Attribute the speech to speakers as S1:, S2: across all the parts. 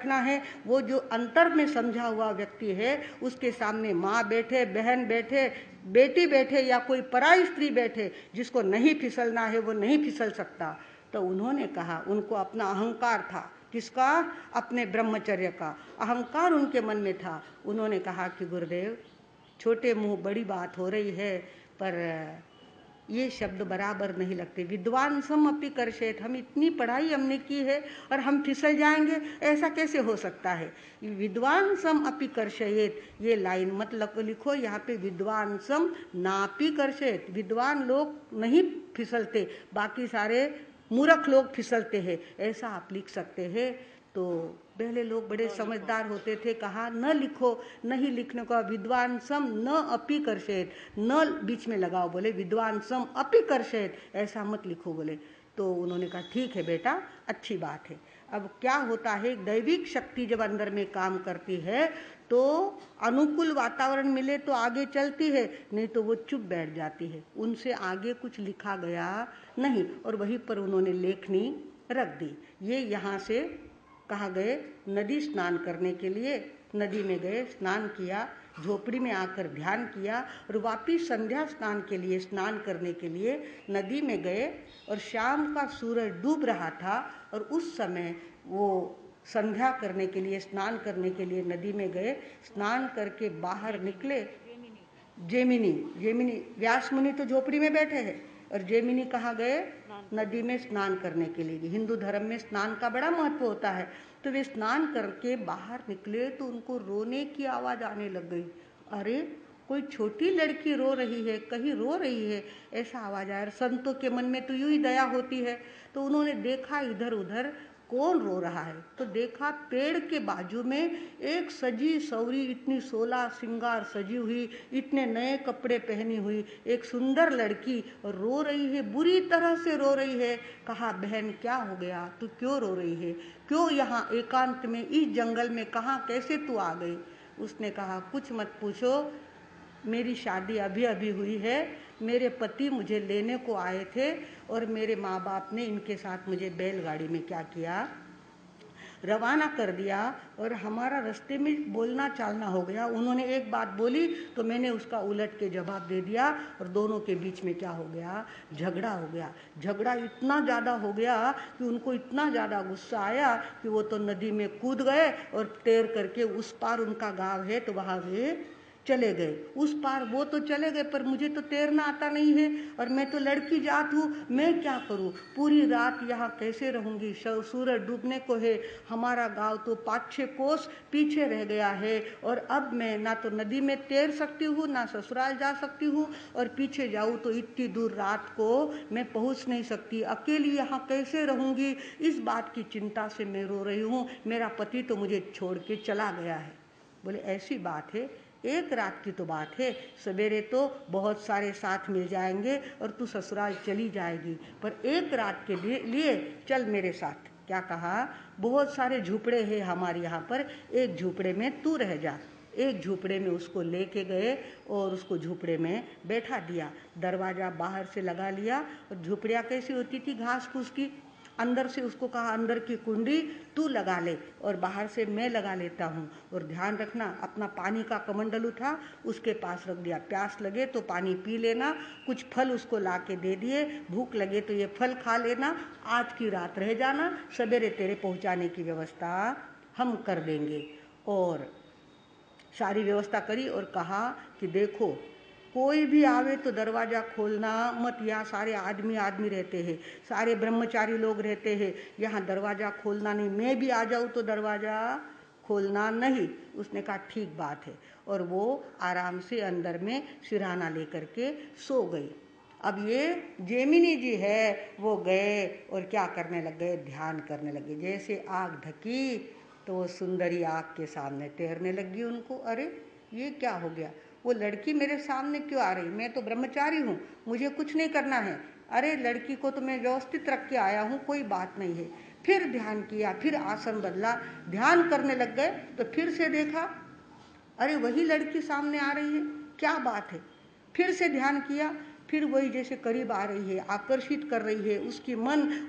S1: रखना है। वो जो अंतर में समझा हुआ व्यक्ति है, उसके सामने माँ बैठे, बहन बैठे, बेटी बैठे या कोई पराई स्त्री बैठे, जिसको नहीं फिसलना है वो नहीं फिसल सकता। तो उन्होंने कहा, उनको अपना अहंकार था, किसका? अपने ब्रह्मचर्य का अहंकार उनके मन में था। उन्होंने कहा कि गुरुदेव, छोटे मुंह बड़ी बात हो रही है, पर ये शब्द बराबर नहीं लगते। विद्वान सम अपि कर्षेत, हम इतनी पढ़ाई हमने की है और हम फिसल जाएंगे, ऐसा कैसे हो सकता है? विद्वान सम अपि कर्षयेत, ये लाइन मत लिखो यहाँ पे, विद्वान सम नापि कर्षेत। विद्वान लोग नहीं फिसलते, बाकी सारे मूर्ख लोग फिसलते हैं, ऐसा आप लिख सकते हैं। तो पहले लोग बड़े समझदार होते थे, कहा न लिखो, नहीं लिखने का, विद्वान सम न अपि कर्षेत, न बीच में लगाओ, बोले विद्वान सम अपि कर्षेत, ऐसा मत लिखो बोले। तो उन्होंने कहा ठीक है बेटा, अच्छी बात है। अब क्या होता है, दैविक शक्ति जब अंदर में काम करती है तो अनुकूल वातावरण मिले तो आगे चलती है, नहीं तो वो चुप बैठ जाती है। उनसे आगे कुछ लिखा गया नहीं और वहीं पर उन्होंने लेखनी रख दी। ये यहाँ से कहा गए नदी स्नान करने के लिए, नदी में गए, स्नान किया, झोपड़ी में आकर ध्यान किया और वापिस संध्या स्नान के लिए, स्नान करने के लिए नदी में गए। और शाम का सूरज डूब रहा था और उस समय वो संध्या करने के लिए, स्नान करने के लिए नदी में गए। स्नान करके बाहर निकले, जेमिनी व्यास मुनि तो झोपड़ी में बैठे हैं और जेमिनी कहाँ गए? नदी में स्नान करने के लिए। हिंदू धर्म में स्नान का बड़ा महत्व होता है। तो वे स्नान करके बाहर निकले तो उनको रोने की आवाज़ आने लग गई। अरे, कोई छोटी लड़की रो रही है, कहीं रो रही है, ऐसा आवाज़ आया। संतों के मन में तो यूं ही दया होती है। तो उन्होंने देखा इधर उधर कौन रो रहा है, तो देखा पेड़ के बाजू में एक सजी सवरी, इतनी 16 श्रृंगार सजी हुई, इतने नए कपड़े पहनी हुई एक सुंदर लड़की रो रही है, बुरी तरह से रो रही है। कहा, बहन क्या हो गया, तू क्यों रो रही है? क्यों यहाँ एकांत में, इस जंगल में, कहाँ कैसे तू आ गई? उसने कहा, कुछ मत पूछो, मेरी शादी अभी अभी हुई है, मेरे पति मुझे लेने को आए थे और मेरे माँ बाप ने इनके साथ मुझे बैलगाड़ी में क्या किया, रवाना कर दिया और हमारा रास्ते में बोलना चालना हो गया। उन्होंने एक बात बोली तो मैंने उसका उलट के जवाब दे दिया और दोनों के बीच में क्या हो गया, झगड़ा हो गया। झगड़ा इतना ज़्यादा हो गया कि उनको इतना ज़्यादा गुस्सा आया कि वो तो नदी में कूद गए और तैर करके, उस पार उनका गाँव है तो वहाँ वे चले गए। उस पार वो तो चले गए पर मुझे तो तैरना आता नहीं है और मैं तो लड़की जात हूँ, मैं क्या करूँ? पूरी रात यहाँ कैसे रहूँगी? सूरज डूबने को है, हमारा गांव तो 5-6 कोस पीछे रह गया है और अब मैं ना तो नदी में तैर सकती हूँ, ना ससुराल जा सकती हूँ, और पीछे जाऊँ तो इतनी दूर रात को मैं पहुँच नहीं सकती। अकेली यहाँ कैसे रहूँगी? इस बात की चिंता से मैं रो रही हूँ। मेरा पति तो मुझे छोड़ के चला गया है। बोले, ऐसी बात है? एक रात की तो बात है, सवेरे तो बहुत सारे साथ मिल जाएंगे और तू ससुराल चली जाएगी, पर एक रात के लिए चल मेरे साथ। क्या कहा? बहुत सारे झूपड़े हैं हमारे यहाँ पर, एक झूपड़े में तू रह जा। एक झूपड़े में उसको लेके गए और उसको झूपड़े में बैठा दिया, दरवाज़ा बाहर से लगा लिया। और झूपड़ियाँ कैसी होती थी, घास फूस की। अंदर से उसको कहा, अंदर की कुंडी तू लगा ले और बाहर से मैं लगा लेता हूँ। और ध्यान रखना, अपना पानी का कमंडलू था उसके पास रख दिया, प्यास लगे तो पानी पी लेना, कुछ फल उसको ला के दे दिए, भूख लगे तो ये फल खा लेना, आज की रात रह जाना, सवेरे तेरे पहुँचाने की व्यवस्था हम कर देंगे। और सारी व्यवस्था करी और कहा कि देखो, कोई भी आवे तो दरवाज़ा खोलना मत, यहाँ सारे आदमी रहते हैं, सारे ब्रह्मचारी लोग रहते हैं, यहाँ दरवाज़ा खोलना नहीं, मैं भी आ जाऊँ तो दरवाज़ा खोलना नहीं। उसने कहा ठीक बात है, और वो आराम से अंदर में सिरहाना लेकर के सो गई। अब ये जेमिनी जी है, वो गए और क्या करने लग गए, ध्यान करने लगे। जैसे आग ढकी तो वो सुंदरी आग के सामने तैरने लगी उनको। अरे, ये क्या हो गया? वो लड़की मेरे सामने क्यों आ रही? मैं तो ब्रह्मचारी हूँ, मुझे कुछ नहीं करना है। अरे, लड़की को तो मैं व्यवस्थित रख के आया हूँ, कोई बात नहीं है। फिर ध्यान किया, फिर आसन बदला, ध्यान करने लग गए तो फिर से देखा, अरे वही लड़की सामने आ रही है, क्या बात है? फिर से ध्यान किया, फिर वही जैसे करीब आ रही है, आकर्षित कर रही है,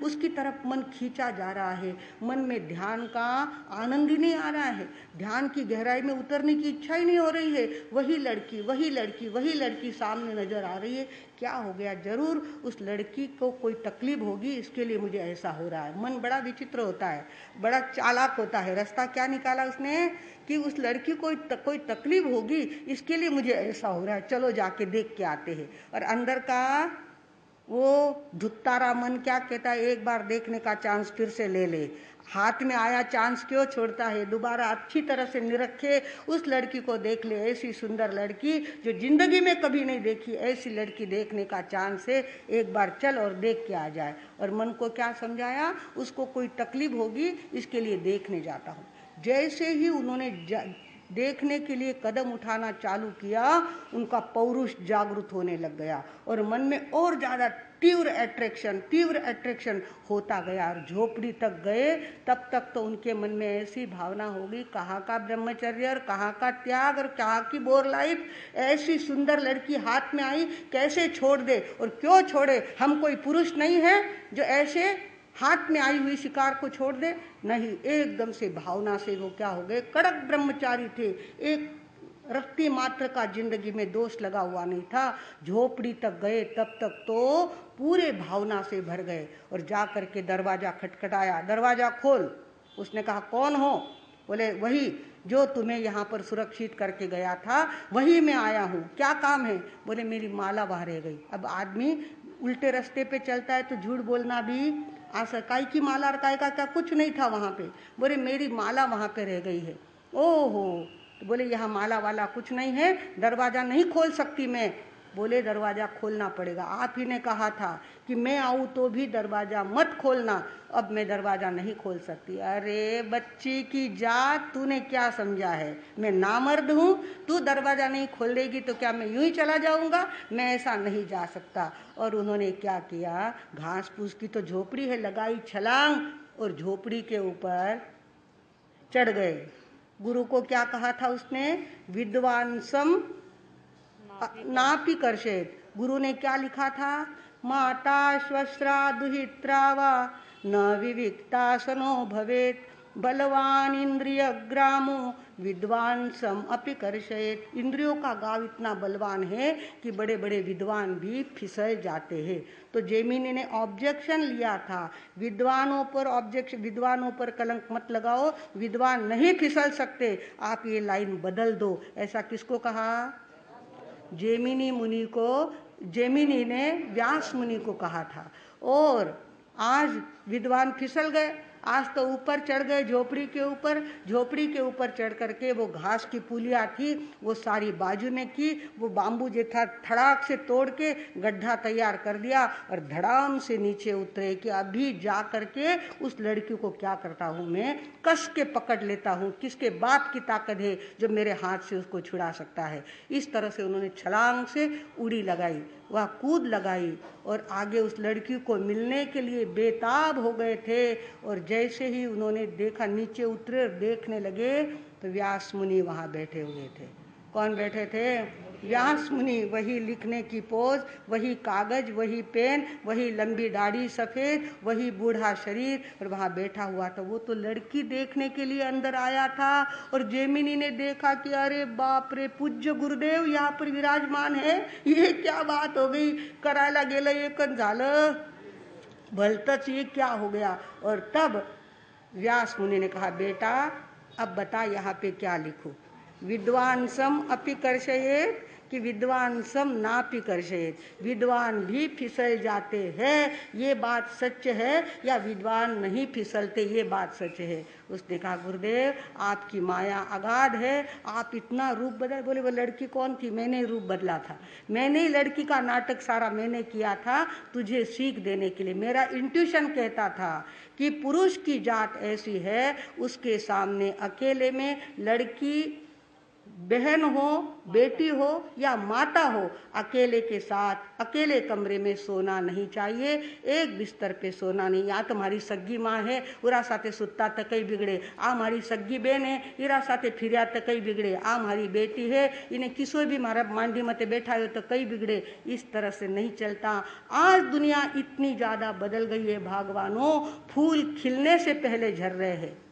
S1: उसकी तरफ मन खींचा जा रहा है। मन में ध्यान का आनंद ही नहीं आ रहा है, ध्यान की गहराई में उतरने की इच्छा ही नहीं हो रही है। वही लड़की वही लड़की वही लड़की सामने नजर आ रही है। क्या हो गया? जरूर उस लड़की को कोई तकलीफ होगी, इसके लिए मुझे ऐसा हो रहा है। मन बड़ा विचित्र होता है, बड़ा चालाक होता है। रास्ता क्या निकाला उसने कि उस लड़की को कोई तकलीफ होगी, इसके लिए मुझे ऐसा हो रहा है, चलो जाके देख के आते हैं। और अंदर का वो धुत्तारा मन क्या कहता है? एक बार देखने का चांस फिर से ले ले। हाथ में आया चांस क्यों छोड़ता है? दोबारा अच्छी तरह से निरखे, उस लड़की को देख ले। ऐसी सुंदर लड़की जो जिंदगी में कभी नहीं देखी, ऐसी लड़की देखने का चांस है, एक बार चल और देख के आ जाए। और मन को क्या समझाया? उसको कोई तकलीफ होगी, इसके लिए देखने जाता हूँ। जैसे ही उन्होंने देखने के लिए कदम उठाना चालू किया, उनका पौरुष जागृत होने लग गया और मन में और ज्यादा तीव्र अट्रैक्शन होता गया। और झोपड़ी तक गए, तब तक तो उनके मन में ऐसी भावना होगी, कहाँ का ब्रह्मचर्य और कहाँ का त्याग और कहाँ की बोर लाइफ। ऐसी सुंदर लड़की हाथ में आई, कैसे छोड़ दे? और क्यों छोड़े? हम कोई पुरुष नहीं है जो ऐसे हाथ में आई हुई शिकार को छोड़ दे। नहीं, एकदम से भावना से वो क्या हो गए? कड़क ब्रह्मचारी थे। एक रत्ती मात्र का जिंदगी में दोष लगा हुआ नहीं था। झोपड़ी तक गए, तब तक तो पूरे भावना से भर गए। और जा करके दरवाजा खटखटाया, दरवाजा खोल। उसने कहा कौन हो? बोले वही जो तुम्हें यहाँ पर सुरक्षित करके गया था, वही मैं आया हूँ। क्या काम है? बोले मेरी माला वहाँ रह गई। अब आदमी उल्टे रास्ते पे चलता है तो झूठ बोलना भी काय की माला और काय का क्या कुछ नहीं था वहाँ पे। बोले मेरी माला वहाँ पे रह गई है। ओहो, तो बोले यहाँ माला वाला कुछ नहीं है, दरवाजा नहीं खोल सकती मैं। बोले दरवाजा खोलना पड़ेगा, आप ही ने कहा था कि मैं आऊँ तो भी दरवाजा मत खोलना, अब मैं दरवाजा नहीं खोल सकती। अरे बच्ची की जात, तूने क्या समझा है? मैं नामर्द हूँ? तू दरवाजा नहीं खोल देगी तो क्या मैं यूं ही चला जाऊंगा? मैं ऐसा नहीं जा सकता। और उन्होंने क्या किया? घास फूस की तो झोपड़ी है, लगाई छलांग और झोपड़ी के ऊपर चढ़ गए। गुरु को क्या कहा था उसने? विद्वांसम नापि कर्षेत। गुरु ने क्या लिखा था? माता श्वश्रा दुहित्रा वा न विविक्तासनो भवेत, बलवान इंद्रिय ग्रामो विद्वांसम अपि कर्षेत। इंद्रियों का गांव इतना बलवान है कि बड़े बड़े विद्वान भी फिसल जाते हैं। तो जेमिनी ने ऑब्जेक्शन लिया था, विद्वानों पर कलंक मत लगाओ, विद्वान नहीं फिसल सकते, आप ये लाइन बदल दो। ऐसा किसको कहा? जेमिनी ने व्यास मुनि को कहा था। और आज विद्वान फिसल गए, आज तो ऊपर चढ़ गए झोपड़ी के ऊपर चढ़ करके वो घास की पुलिया थी वो सारी बाजू ने की, वो बाम्बू जो था धड़ाक से तोड़ के गड्ढा तैयार कर दिया और धड़ाम से नीचे उतरे कि अभी जा करके उस लड़की को क्या करता हूँ मैं, कस के पकड़ लेता हूँ। किसके बाप की ताकत है जो मेरे हाथ से उसको छुड़ा सकता है? इस तरह से उन्होंने छलांग से उड़ी लगाई, वह कूद लगाई और आगे उस लड़की को मिलने के लिए बेताब हो गए थे। और जैसे ही उन्होंने देखा, नीचे उतरे और देखने लगे तो व्यास मुनि वहाँ बैठे हुए थे। कौन बैठे थे? व्यास मुनि। वही लिखने की पोज, वही कागज, वही पेन, वही लंबी दाढ़ी सफेद, वही बूढ़ा शरीर, और वहाँ बैठा हुआ था। वो तो लड़की देखने के लिए अंदर आया था और जेमिनी ने देखा कि अरे बाप रे, पूज्य गुरुदेव यहाँ पर विराजमान है, ये क्या बात हो गई? करायला गेलं एकच झालं, भलतंच, ये क्या हो गया? और तब व्यास मुनि ने कहा, बेटा अब बता यहाँ पे क्या लिखूं? विद्वांसम अपि कर्षयेत कि विद्वांसम नापि कर्षयेत? विद्वान भी फिसल जाते हैं, ये बात सच है, या विद्वान नहीं फिसलते, ये बात सच है? उसने कहा, गुरुदेव आपकी माया अगाध है, आप इतना रूप बदल। बोले वो लड़की कौन थी? मैंने रूप बदला था, मैंने ही लड़की का नाटक सारा मैंने किया था तुझे सीख देने के लिए। मेरा इंट्यूशन कहता था कि पुरुष की जात ऐसी है, उसके सामने अकेले में लड़की बहन हो, बेटी हो या माता हो, अकेले के साथ अकेले कमरे में सोना नहीं चाहिए। एक बिस्तर पे सोना नहीं। या तो मारी सग्गी माँ है उरा साथे सुत्ता त कई बिगड़े, आ मारी सग्गी बहन है इरा साथे फिर्या त कई बिगड़े, आ मारी बेटी है इन्हें किसो भी मारा मांडी मते बैठायो तो कई बिगड़े। इस तरह से नहीं चलता। आज दुनिया इतनी ज़्यादा बदल गई है भागवानों, फूल खिलने से पहले झर रहे हैं।